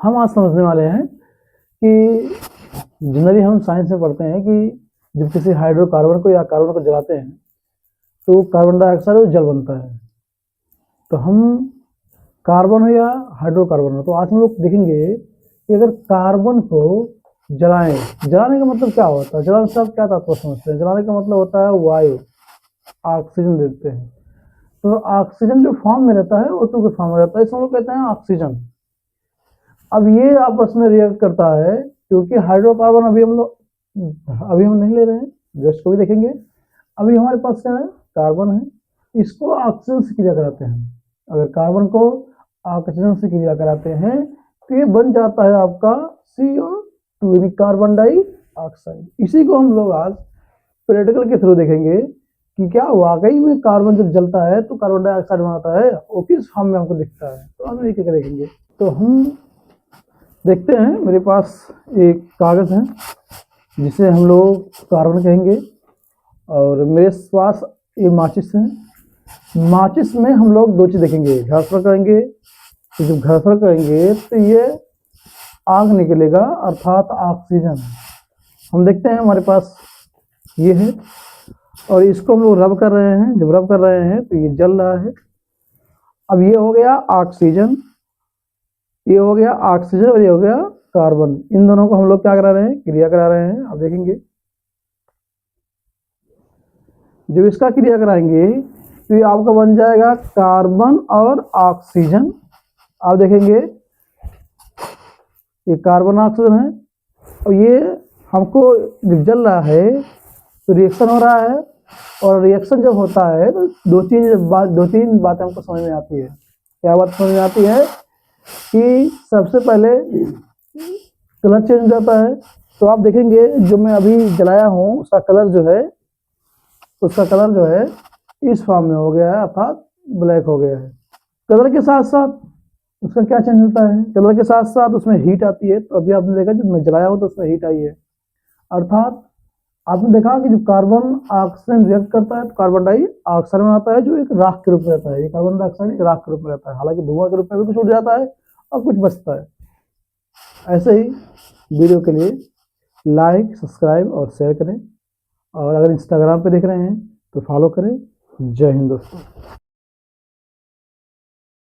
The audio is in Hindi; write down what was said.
हम आज समझने वाले हैं कि जनरली हम साइंस में पढ़ते हैं कि जब किसी हाइड्रोकार्बन को या कार्बन को जलाते हैं तो कार्बन डाइऑक्साइड और जल बनता है। तो हम कार्बन हो या हाइड्रोकार्बन हो, तो आज हम लोग देखेंगे कि अगर कार्बन को जलाएं, जलाने का मतलब क्या होता है, जलाने से आप क्या तात्पर्य समझते हैं? जलाने का मतलब होता है वायु, ऑक्सीजन देते हैं। तो ऑक्सीजन जो फॉर्म में रहता है O2 के फॉर्म में रहता है, इसको हम लोग कहते हैं ऑक्सीजन। अब ये आपस में रिएक्ट करता है क्योंकि हाइड्रोकार्बन अभी हम नहीं ले रहे हैं, जस्ट को भी देखेंगे। अभी हमारे पास क्या है, कार्बन है, इसको ऑक्सीजन से क्रिया कराते हैं। अगर कार्बन को ऑक्सीजन से क्रिया कराते हैं तो ये बन जाता है आपका CO2 यानी कार्बन डाइऑक्साइड। इसी को हम लोग आज प्रैक्टिकल के थ्रू देखेंगे कि क्या वाकई में कार्बन जब जलता है तो कार्बन डाइऑक्साइड बनाता है और किस फॉर्म में हमको दिखता है। तो हम एक एक देखेंगे। तो हम देखते हैं, मेरे पास एक कागज है जिसे हम लोग कार्बन कहेंगे और मेरे पास ये माचिस है। माचिस में हम लोग दो चीज देखेंगे, घर्षण करेंगे। तो जब घर्षण करेंगे तो ये आग निकलेगा अर्थात ऑक्सीजन। हम देखते हैं हमारे पास ये है और इसको हम लोग रब कर रहे हैं। जब रब कर रहे हैं तो ये जल रहा है। अब ये हो गया ऑक्सीजन, ये हो गया ऑक्सीजन और ये हो गया कार्बन। इन दोनों को हम लोग क्या करा रहे हैं, क्रिया करा रहे हैं। आप देखेंगे जब इसका क्रिया कराएंगे तो ये आपका बन जाएगा कार्बन और ऑक्सीजन। आप देखेंगे ये कार्बन ऑक्सीजन है और ये हमको जब जल रहा है तो रिएक्शन हो रहा है और रिएक्शन जब होता है तो दो तीन बातें हमको समझ में आती है। क्या बात समझ में आती है कि सबसे पहले कलर चेंज हो जाता है। तो आप देखेंगे जो मैं अभी जलाया हूँ उसका कलर जो है इस फॉर्म में हो गया है अर्थात ब्लैक हो गया है। कलर के साथ साथ उसका क्या चेंज होता है, कलर के साथ साथ उसमें हीट आती है। तो अभी आपने देखा जब मैं जलाया हूँ तो उसमें हीट आई है, अर्थात आपने देखा कि जब कार्बन ऑक्सीजन रिएक्ट करता है तो कार्बन डाइऑक्साइड में आता है जो एक राख के रूप में रहता है। ये कार्बन डाइऑक्साइड एक राख के रूप में रहता है, हालांकि धुआं के रूप में भी कुछ उड़ जाता है और कुछ बचता है। ऐसे ही वीडियो के लिए लाइक, सब्सक्राइब और शेयर करें और अगर इंस्टाग्राम पे देख रहे हैं तो फॉलो करें। जय हिंद दोस्तों।